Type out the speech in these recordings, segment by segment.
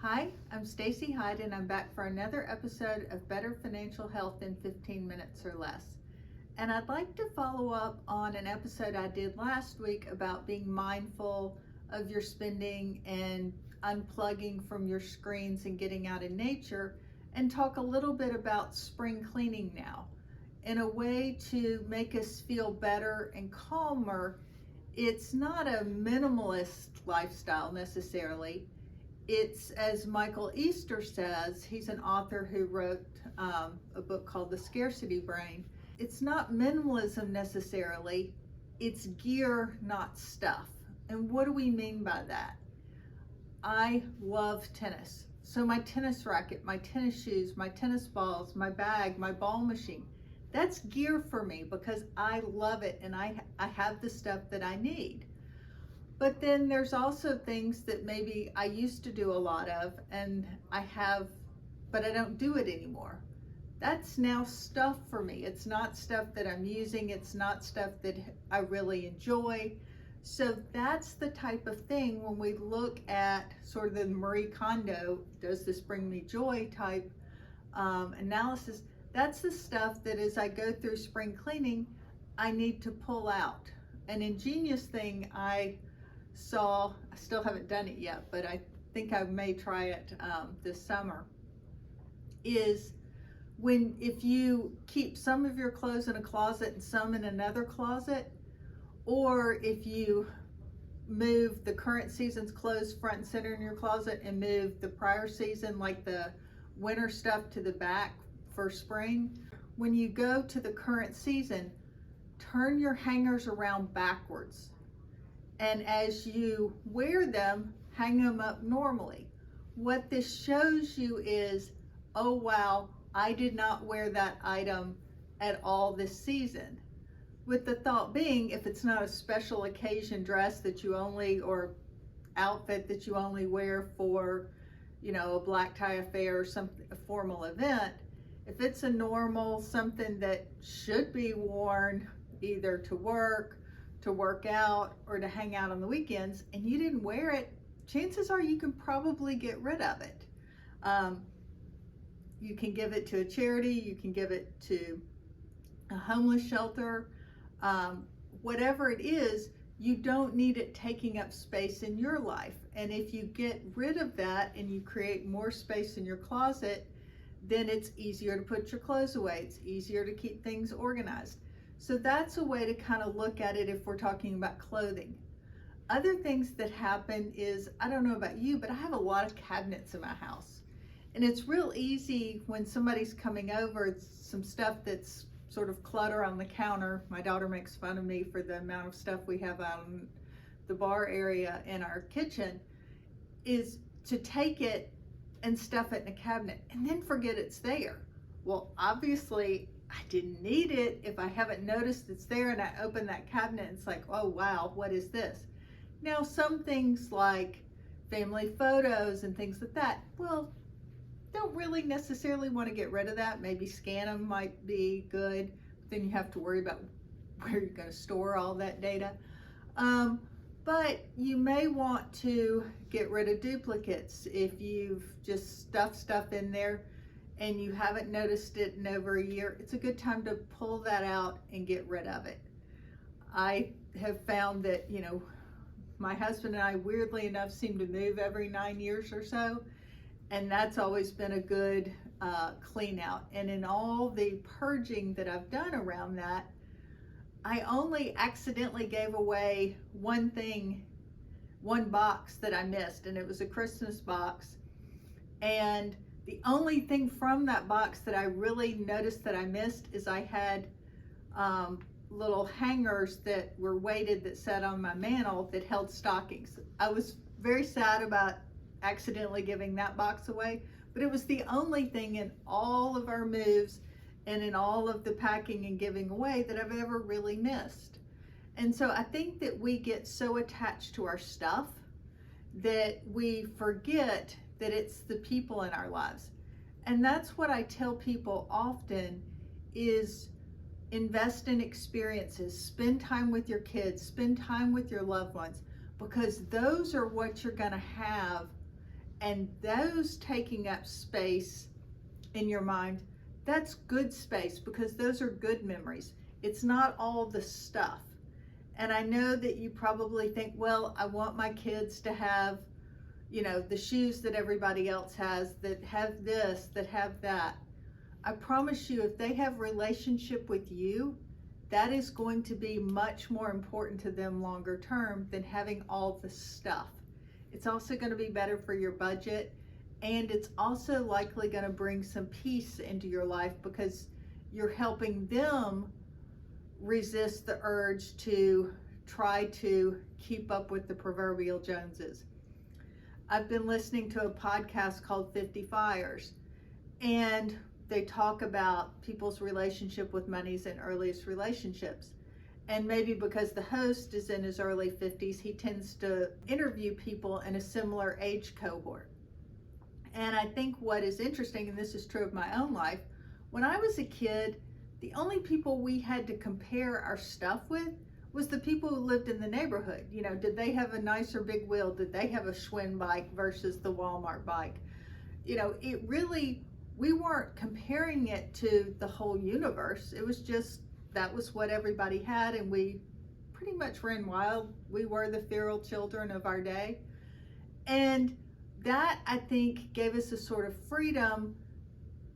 Hi, I'm Stacey Hyde and I'm back for another episode of Better Financial Health in 15 minutes or less. And I'd like to follow up on an episode I did last week about being mindful of your spending and unplugging from your screens and getting out in nature, and talk a little bit about spring cleaning now in a way to make us feel better and calmer. It's not a minimalist lifestyle necessarily. It's, as Michael Easter says, he's an author who wrote a book called The Scarcity Brain. It's not minimalism necessarily, it's gear, not stuff. And what do we mean by that? I love tennis. So my tennis racket, my tennis shoes, my tennis balls, my bag, my ball machine, that's gear for me because I love it and I have the stuff that I need. But then there's also things that maybe I used to do a lot of and I have, but I don't do it anymore. That's now stuff for me. It's not stuff that I'm using. It's not stuff that I really enjoy. So that's the type of thing when we look at sort of the Marie Kondo, does this bring me joy type analysis. That's the stuff that as I go through spring cleaning, I need to pull out. An ingenious thing I saw, I still haven't done it yet, but I think I may try it this summer, is if you keep some of your clothes in a closet and some in another closet, or if you move the current season's clothes front and center in your closet and move the prior season, like the winter stuff, to the back for spring, when you go to the current season, turn your hangers around backwards. And as you wear them, hang them up normally. What this shows you is, oh wow, I did not wear that item at all this season. With the thought being, if it's not a special occasion dress that you only, or outfit that you only wear for, a black tie affair or something, a formal event, if it's a normal, something that should be worn either to work out, or to hang out on the weekends, and you didn't wear it, chances are you can probably get rid of it. You can give it to a charity, you can give it to a homeless shelter, whatever it is, you don't need it taking up space in your life. And if you get rid of that and you create more space in your closet, then it's easier to put your clothes away. It's easier to keep things organized. So that's a way to kind of look at it if we're talking about clothing. Other things that happen is, I don't know about you, but I have a lot of cabinets in my house. And it's real easy when somebody's coming over, it's some stuff that's sort of clutter on the counter. My daughter makes fun of me for the amount of stuff we have out in the bar area in our kitchen, is to take it and stuff it in a cabinet and then forget it's there. Well, obviously, I didn't need it if I haven't noticed it's there and I open that cabinet and it's like, oh wow, what is this? Now, some things like family photos and things like that, well, don't really necessarily want to get rid of that. Maybe scan them might be good, but then you have to worry about where you're going to store all that data. But you may want to get rid of duplicates if you've just stuffed stuff in there and you haven't noticed it in over a year. It's a good time to pull that out and get rid of it. I have found that, my husband and I, weirdly enough, seem to move every 9 years or so, and that's always been a good clean out. And in all the purging that I've done around that, I only accidentally gave away one box that I missed, and it was a Christmas box. And the only thing from that box that I really noticed that I missed is I had little hangers that were weighted that sat on my mantle that held stockings. I was very sad about accidentally giving that box away, but it was the only thing in all of our moves and in all of the packing and giving away that I've ever really missed. And so I think that we get so attached to our stuff that we forget that it's the people in our lives. And that's what I tell people often is invest in experiences, spend time with your kids, spend time with your loved ones, because those are what you're gonna have And those taking up space in your mind, that's good space because those are good memories. It's not all the stuff. And I know that you probably think, well, I want my kids to have, the shoes that everybody else has, that have this, that have that. I promise you, if they have relationship with you, that is going to be much more important to them longer term than having all the stuff. It's also going to be better for your budget, and it's also likely going to bring some peace into your life because you're helping them resist the urge to try to keep up with the proverbial Joneses. I've been listening to a podcast called 50 Fires, and they talk about people's relationship with money's in earliest relationships. And maybe because the host is in his early 50s, he tends to interview people in a similar age cohort. And I think what is interesting, and this is true of my own life, when I was a kid, the only people we had to compare our stuff with was the people who lived in the neighborhood. Did they have a nicer big wheel? Did they have a Schwinn bike versus the Walmart bike? We weren't comparing it to the whole universe. It was just, that was what everybody had, and we pretty much ran wild. We were the feral children of our day. And that, I think, gave us a sort of freedom,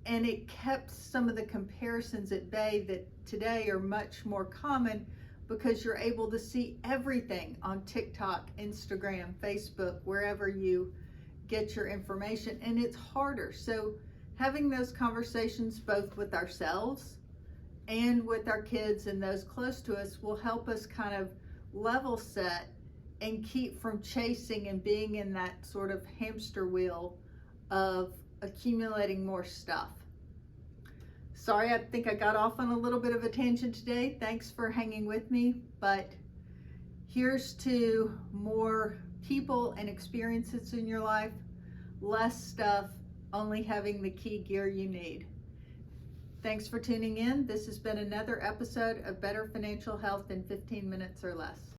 and it kept some of the comparisons at bay that today are much more common because you're able to see everything on TikTok, Instagram, Facebook, wherever you get your information, and it's harder. So having those conversations both with ourselves and with our kids and those close to us will help us kind of level set and keep from chasing and being in that sort of hamster wheel of accumulating more stuff. Sorry, I think I got off on a little bit of a tangent today. Thanks for hanging with me, but here's to more people and experiences in your life, less stuff, only having the key gear you need. Thanks for tuning in. This has been another episode of Better Financial Health in 15 Minutes or Less.